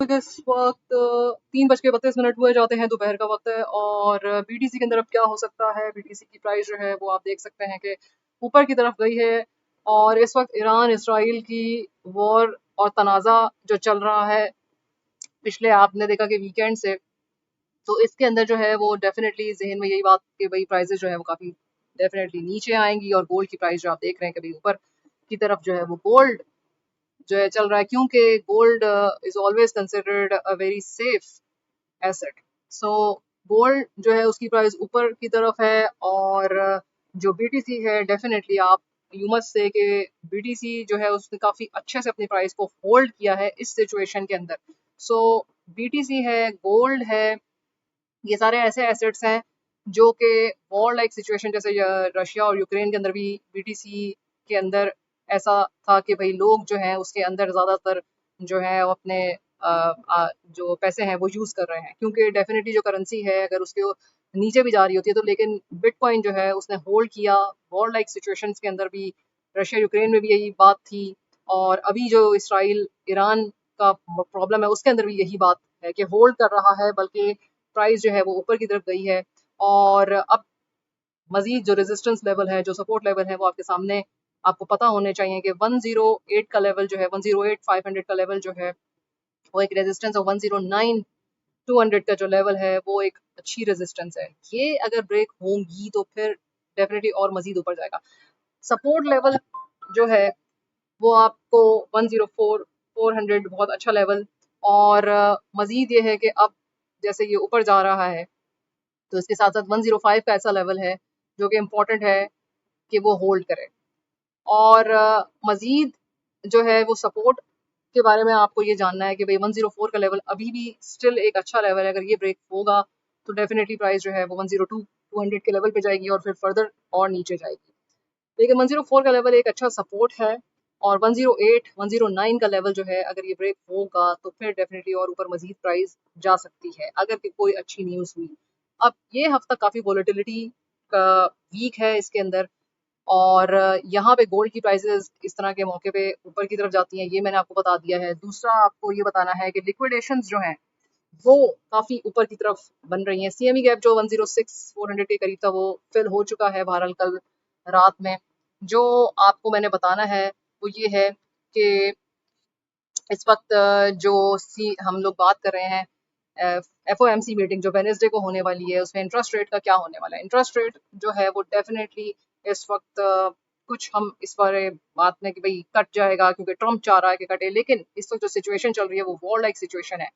इस वक्त 3:32 हुए जाते हैं, दोपहर का वक्त है। और बीटीसी के अंदर अब क्या हो सकता है, बीटीसी की प्राइस जो है वो आप देख सकते हैं कि ऊपर की तरफ गई है। और इस वक्त ईरान इसराइल की वॉर और तनाज़ा जो चल रहा है पिछले, आपने देखा कि वीकेंड से, तो इसके अंदर जो है वो डेफिनेटली जहन में यही बात कि भाई प्राइसेस जो है वो काफ़ी डेफिनेटली नीचे आएंगी। और गोल्ड की प्राइस जो आप देख रहे हैं कि भाई ऊपर की तरफ जो है वो गोल्ड जो है चल रहा है, क्योंकि gold is always considered a very safe asset. So gold जो है उसकी प्राइस ऊपर की तरफ है। और जो बीटीसी है डेफिनेटली आप यू मस्ट से कि बीटीसी जो है उसने काफ़ी अच्छे से अपनी प्राइस को होल्ड किया है इस सिचुएशन के अंदर। सो बीटीसी है, गोल्ड है, ये सारे ऐसे एसेट्स हैं जो कि वॉर लाइक सिचुएशन, जैसे रशिया और यूक्रेन के अंदर भी बीटीसी के अंदर ऐसा था कि भाई लोग जो हैं उसके अंदर ज़्यादातर जो है वो अपने जो पैसे हैं वो यूज़ कर रहे हैं, क्योंकि डेफिनेटली जो करेंसी है अगर उसके नीचे भी जा रही होती है तो, लेकिन बिटकॉइन जो है उसने होल्ड किया। वॉर लाइक सिचुएशंस के अंदर भी रशिया यूक्रेन में भी यही बात थी, और अभी जो इसराइल ईरान का प्रॉब्लम है उसके अंदर भी यही बात है कि होल्ड कर रहा है, बल्कि प्राइस जो है वो ऊपर की तरफ गई है। और अब मजीद जो रेजिस्टेंस लेवल है, जो सपोर्ट लेवल है, वो आपके सामने आपको पता होने चाहिए कि 108 का लेवल जो है, 108,500 का लेवल जो है वो एक रेजिस्टेंस, और 109,200 का जो लेवल है वो एक अच्छी रेजिस्टेंस है। ये अगर ब्रेक होंगी तो फिर डेफिनेटली और मजीद ऊपर जाएगा। सपोर्ट लेवल जो है वो आपको 104 400 बहुत अच्छा लेवल। और मजीद ये है कि अब जैसे ये ऊपर जा रहा है तो इसके साथ साथ 105 का ऐसा लेवल है जो कि इम्पोर्टेंट है कि वो होल्ड करे। और मजीद जो है वो सपोर्ट के बारे में आपको ये जानना है कि भाई 104 का लेवल अभी भी स्टिल एक अच्छा लेवल है। अगर ये ब्रेक होगा तो डेफिनेटली प्राइस जो है वो 102 200 के लेवल पे जाएगी और फिर फर्दर और नीचे जाएगी। लेकिन 104 का लेवल एक अच्छा सपोर्ट है, और 108 109 का लेवल जो है अगर ये ब्रेक होगा तो फिर डेफिनेटली और ऊपर मजीद प्राइस जा सकती है अगर कि कोई अच्छी न्यूज़ हुई। अब ये हफ्ता काफ़ी वॉलेटिलिटी का वीक है इसके अंदर, और यहाँ पे गोल्ड की प्राइसेस इस तरह के मौके पे ऊपर की तरफ जाती हैं, ये मैंने आपको बता दिया है। दूसरा आपको ये बताना है कि लिक्विडेशंस जो हैं वो काफ़ी ऊपर की तरफ बन रही हैं। सीएमई गैप जो 106 400 के करीब था वो फिल हो चुका है बहरहाल कल रात में। जो आपको मैंने बताना है वो ये है कि इस वक्त जो हम लोग बात कर रहे हैं एफओएमसी मीटिंग जो वेनेसडे को होने वाली है, उसमें इंटरेस्ट रेट का क्या होने वाला है। इंटरेस्ट रेट जो है वो डेफिनेटली इस वक्त कुछ हम इस बारे बात में कि भाई कट जाएगा क्योंकि ट्रम्प चाह रहा है कि कटे, लेकिन इस वक्त जो सिचुएशन चल रही है वो वॉर लाइक सिचुएशन है।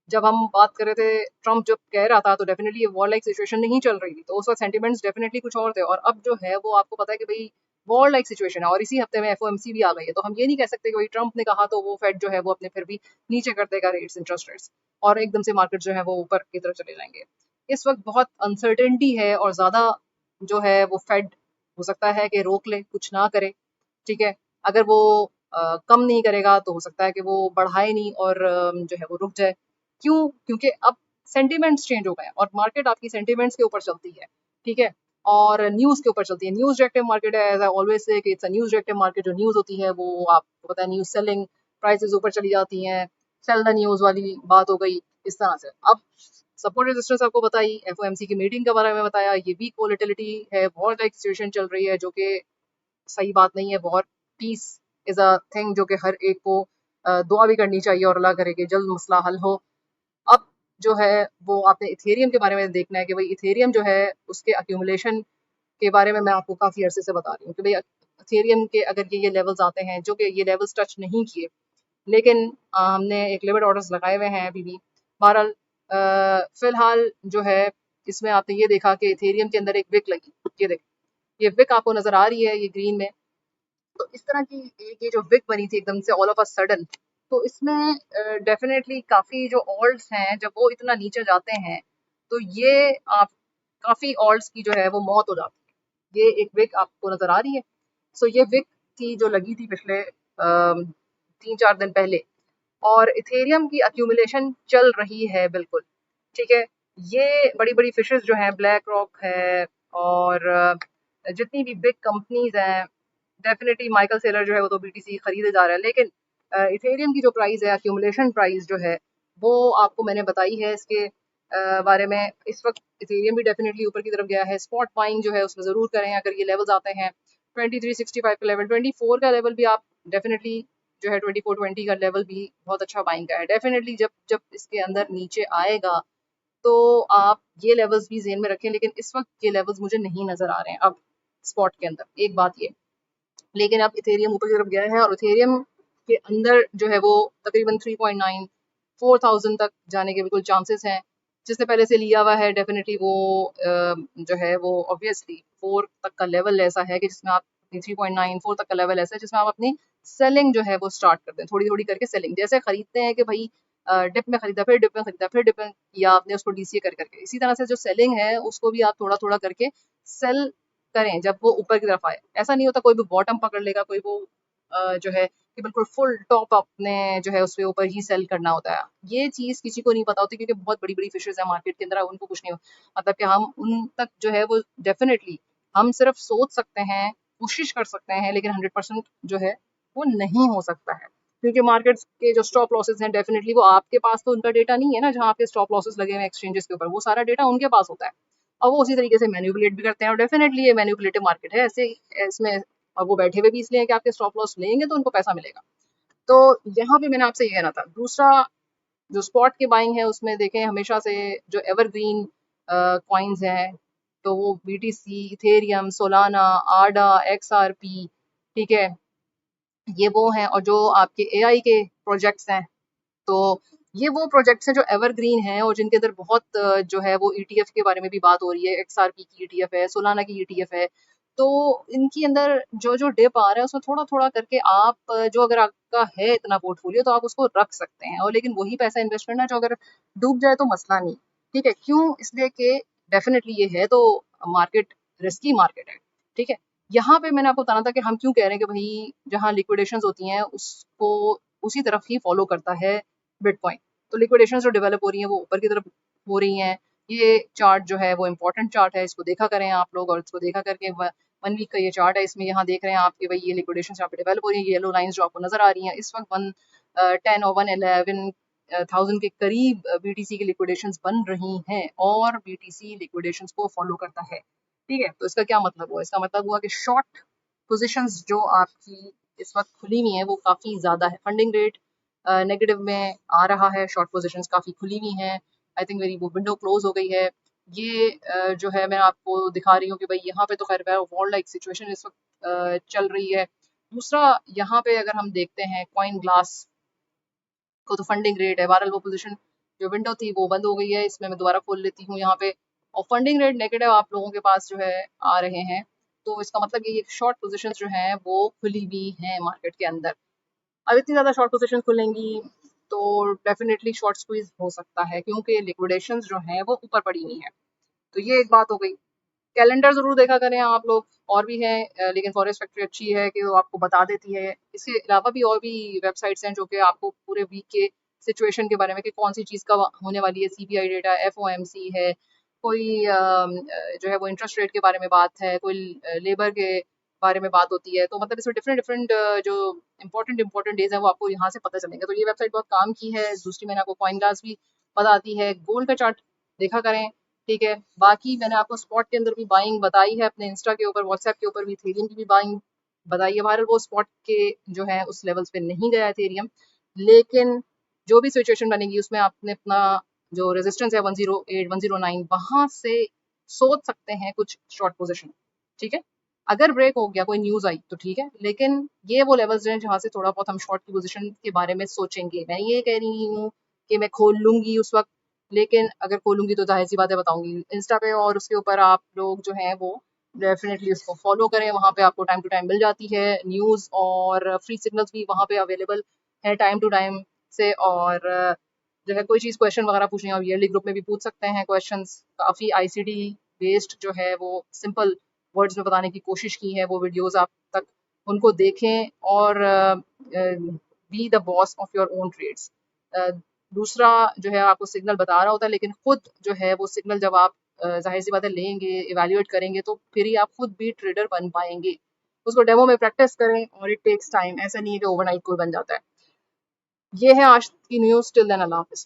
जब हम बात कर रहे थे, ट्रम्प जब कह रहा था तो डेफिनेटली ये वॉर लाइक सिचुएशन नहीं चल रही थी, तो उस वक्त सेंटिमेंट्स डेफिनेटली कुछ और थे। और अब जो है वो आपको पता है कि भाई वॉर लाइक सिचुएशन है, और इसी हफ्ते में एफओएमसी भी आ गई है। तो हम ये नहीं कह सकते कि भाई ट्रम्प ने कहा तो वो फेड जो है वो अपने फिर भी नीचे कर देगा रेट्स, इंटरेस्ट रेट्स, और एकदम से मार्केट जो है वो ऊपर की तरफ चले जाएंगे। इस वक्त बहुत अनसर्टेनिटी है, और ज़्यादा जो है वो फेड हो सकता है कि रोक ले, कुछ ना करे। ठीक है, अगर वो कम नहीं करेगा तो हो सकता है कि वो बढ़ाए नहीं और जो है वो रुक जाए। क्यों? क्योंकि अब सेंटिमेंट्स चेंज हो गए हैं, और मार्केट आपकी सेंटिमेंट्स के ऊपर चलती है। ठीक है, और न्यूज़ के ऊपर चलती है। न्यूज़ डायरेक्टिव मार्केट है, एज आई ऑलवेज से कि it's a news directive market. जो न्यूज़ होती है वो आपको पता है न्यूज़ सेलिंग, प्राइसेस ऊपर चली जाती हैं, सेल द न्यूज़ वाली बात हो गई इस तरह से। अब सपोर्ट रेजिस्टेंस आपको बताई, एफओएमसी की मीटिंग के बारे में बताया, ये वीक वोलेटिलिटी है, बहुत लाइक सिचुएशन चल रही है जो कि सही बात नहीं है। बहुत पीस इज अ थिंग जो कि हर एक को दुआ भी करनी चाहिए और अल्लाह करे कि जल्द मसला हल हो। अब जो है वो आपने इथेरियम के बारे में देखना है कि भाई इथेरियम जो है उसके अक्यूमुलेशन के बारे में मैं आपको काफ़ी अरसे से बता रही हूँ कि भाई इथेरियम के अगर ये लेवल्स आते हैं जो कि ये लेवल्स टच नहीं किए, लेकिन हमने एक लिमिट ऑर्डर्स लगाए हुए हैं अभी भी। बहरहाल फिलहाल जो है इसमें आपने ये देखा कि इथेरियम के अंदर एक विक लगी, ये देख, ये विक आपको नजर आ रही है, ये ग्रीन में। तो इस तरह की एक ये जो विक बनी थी एकदम से ऑल ऑफ अ सडन, तो इसमें डेफिनेटली काफ़ी जो ऑल्ट्स हैं जब वो इतना नीचे जाते हैं तो ये आप काफ़ी ऑल्ट्स की जो है वो मौत हो जाती है। ये एक विक आपको नज़र आ रही है। सो ये विक थी जो लगी थी पिछले 3-4 दिन पहले, और इथेरियम की अक्यूमुलेशन चल रही है बिल्कुल। ठीक है, ये बड़ी बड़ी फिशेस जो हैं, ब्लैक रॉक है और जितनी भी बिग कंपनीज हैं, डेफिनेटली माइकल सेलर जो है वो तो बीटीसी खरीदे जा रहा है, लेकिन इथेरियम की जो प्राइस है, अक्यूमुलेशन प्राइस जो है वो आपको मैंने बताई है इसके बारे में। इस वक्त इथेरियम भी डेफिनेटली ऊपर की तरफ गया है। स्पॉट बाइंग जो है उसमें ज़रूर करें अगर ये लेवल्स आते हैं 2365 का लेवल, 24 का लेवल भी आप डेफिनेटली जो है 2420 का लेवल भी बहुत अच्छा बाइंग का है। डेफिनेटली जब जब इसके अंदर नीचे आएगा तो आप ये लेवल्स भी ज़हन में रखें, लेकिन इस वक्त ये लेवल्स मुझे नहीं नज़र आ रहे हैं अब स्पॉट के अंदर, एक बात ये। लेकिन अब इथेरियम ऊपर की तरफ गया है और इथेरियम के अंदर जो है वो तकरीबन 3.9 4000 तक जाने के बिल्कुल चांसेस हैं। जिसने पहले से लिया हुआ है डेफिनेटली वो जो है वो ऑब्वियसली 4 तक का लेवल ऐसा है कि जिसमें आप 3.9 4 तक का लेवल ऐसा है जिसमें आप अपनी सेलिंग जो है वो स्टार्ट कर दें, थोड़ी थोड़ी करके सेलिंग। जैसे खरीदते हैं कि भाई डिप में खरीदा, फिर डिप में खरीदा, फिर डिप में किया आपने उसको डीसीए कर करके, इसी तरह से जो सेलिंग है उसको भी आप थोड़ा थोड़ा करके सेल करें जब वो ऊपर की तरफ आए। ऐसा नहीं होता कोई भी बॉटम पकड़ लेगा, कोई वो जो है कि बिल्कुल फुल टॉप अपने जो है उसके ऊपर ही सेल करना होता है। ये चीज़ किसी को नहीं पता होती क्योंकि बहुत बड़ी बड़ी फिशेज है मार्केट के अंदर, उनको कुछ नहीं मतलब कि हम उन तक जो है वो डेफिनेटली हम सिर्फ सोच सकते हैं, कोशिश कर सकते हैं, लेकिन 100% जो है वो नहीं हो सकता है क्योंकि मार्केट के जो स्टॉप लॉसेस हैं डेफिनेटली वो आपके पास तो उनका डेटा नहीं है ना, जहाँ आपके स्टॉप लॉसेस लगे हुए एक्सचेंजेस के ऊपर वो सारा डेटा उनके पास होता है और वो उसी तरीके से मैनिपुलेट भी करते हैं। और डेफिनेटली ये मैनिपुलेटिव मार्केट है ऐसे इसमें, और वो बैठे हुए भी इसलिए कि आपके स्टॉप लॉस लेंगे तो उनको पैसा मिलेगा। तो यहाँ पे मैंने आपसे ये कहना था। दूसरा जो स्पॉट की बाइंग है उसमें देखें हमेशा से जो एवरग्रीन कॉइन्स हैं तो वो बीटीसी, इथेरियम, सोलाना, आडा, एक्सआरपी, ठीक है, ये वो हैं। और जो आपके एआई के प्रोजेक्ट्स हैं तो ये वो प्रोजेक्ट्स हैं जो एवरग्रीन हैं और जिनके अंदर बहुत जो है वो ईटीएफ के बारे में भी बात हो रही है। एक्सआरपी की ईटीएफ है, सोलाना की ईटीएफ है। तो इनके अंदर जो जो डिप आ रहा है उसमें थोड़ा थोड़ा करके आप जो अगर आपका है इतना पोर्टफोलियो तो आप उसको रख सकते हैं, और लेकिन वही पैसा इन्वेस्ट करना जो अगर डूब जाए तो मसला नहीं। ठीक है, क्यों? इसलिए कि डेफिनेटली ये है तो मार्केट रिस्की मार्केट है। ठीक है, यहाँ पे मैंने आपको बताना था कि हम क्यों कह रहे हैं कि भाई जहाँ लिक्विडेशन होती हैं उसको उसी तरफ ही फॉलो करता है बिटकॉइन। तो लिक्विडेशन जो डेवलप हो रही हैं वो ऊपर की तरफ हो रही हैं। ये चार्ट जो है वो इम्पोर्टेंट चार्ट है, इसको देखा करें आप लोग, और इसको देखा करके 1 वीक का ये चार्ट है, इसमें यहाँ देख रहे हैं आपके भाई ये लिक्विडेशन यहाँ पे डेवलप हो रही है। ये येलो लाइंस जो आपको नजर आ रही हैं इस वक्त 110 और 111,000 के करीब बीटीसी की लिक्विडेशंस बन रही हैं और बीटीसी लिक्विडेशंस को फॉलो करता है। ठीक है, तो इसका क्या मतलब हुआ? इसका मतलब हुआ कि शॉर्ट पोजीशंस जो आपकी इस वक्त खुली हुई हैं वो काफ़ी ज़्यादा है। फंडिंग रेट नेगेटिव में आ रहा है, शॉर्ट पोजीशंस काफ़ी खुली हुई हैं। आई थिंक मेरी वो विंडो क्लोज हो गई है। ये जो है मैं आपको दिखा रही हूँ कि भाई यहाँ पे तो खैर वॉर लाइक सिचुएशन इस वक्त चल रही है। दूसरा यहाँ पे अगर हम देखते हैं कॉइन ग्लास को तो फंडिंग रेट है, बहरहाल वो पोजीशन जो विंडो थी वो बंद हो गई है। इसमें मैं दोबारा खोल लेती हूँ यहाँ पे, और फंडिंग रेट नेगेटिव आप लोगों के पास जो है आ रहे हैं। तो इसका मतलब ये शॉर्ट पोजीशंस जो हैं वो खुली हुई हैं मार्केट के अंदर। अब इतनी ज़्यादा शॉर्ट पोजीशन खुलेंगी तो डेफिनेटली शॉर्ट स्क्वीज हो सकता है क्योंकि लिक्विडेशंस जो हैं वो ऊपर पड़ी हुई हैं। तो ये एक बात हो गई। कैलेंडर ज़रूर देखा करें आप लोग, और भी हैं लेकिन फॉरेस्ट फैक्ट्री अच्छी है कि वो आपको बता देती है। इसके अलावा भी और भी वेबसाइट्स हैं जो कि आपको पूरे वीक के सिचुएशन के बारे में कि कौन सी चीज़ कब होने वाली है, सीपीआई डेटा, एफओएमसी है, कोई जो है वो इंटरेस्ट रेट के बारे में बात है, कोई लेबर के बारे में बात होती है। तो मतलब इसमें डिफरेंट डिफरेंट जो इंपॉर्टेंट डेज हैं वो आपको यहाँ से पता चलेंगे। तो ये वेबसाइट बहुत काम की है। दूसरी मैंने आपको कॉइन ग्लास भी बताती है। गोल्ड का चार्ट देखा करें, ठीक है। बाकी मैंने आपको स्पॉट के अंदर भी बाइंग बताई है, अपने इंस्टा के ऊपर, व्हाट्सएप के ऊपर भी इथेरियम की भी बाइंग बताई है। बहरहाल वो स्पॉट के जो है उस लेवल्स पे नहीं गया इथेरियम, लेकिन जो भी सिचुएशन बनेगी उसमें आपने अपना जो रेजिस्टेंस है 108 109 वहां से सोच सकते हैं कुछ शॉर्ट पोजिशन। ठीक है, अगर ब्रेक हो गया, कोई न्यूज आई तो ठीक है, लेकिन ये वो लेवल्स हैं जहाँ से थोड़ा बहुत हम शॉर्ट की पोजिशन के बारे में सोचेंगे। मैं ये कह रही हूँ कि मैं खोल लूंगी उस वक्त, लेकिन अगर खोलूंगी तो जाहिर सी बातें बताऊंगी इंस्टा पे, और उसके ऊपर आप लोग जो हैं वो डेफिनेटली उसको फॉलो करें। वहाँ पे आपको टाइम टू टाइम मिल जाती है न्यूज़, और फ्री सिग्नल्स भी वहाँ पे अवेलेबल है टाइम टू टाइम से। और जो है कोई चीज़ क्वेश्चन वगैरह पूछनी हो, ईयरली ग्रुप में भी पूछ सकते हैं क्वेश्चंस। काफ़ी आईसीटी बेस्ड जो है वो सिंपल वर्ड्स में बताने की कोशिश की है वो वीडियोस आप तक, उनको देखें और be the boss of your own trades. दूसरा जो है आपको सिग्नल बता रहा होता है, लेकिन खुद जो है वो सिग्नल जब आप जाहिर सी बात है लेंगे, इवेल्युएट करेंगे तो फिर ही आप खुद भी ट्रेडर बन पाएंगे। उसको डेमो में प्रैक्टिस करें और इट टेक्स टाइम, ऐसा नहीं है कि ओवरनाइट कोई बन जाता है। ये है आज की न्यूज़। टिल देन अल्लाह हाफिज़।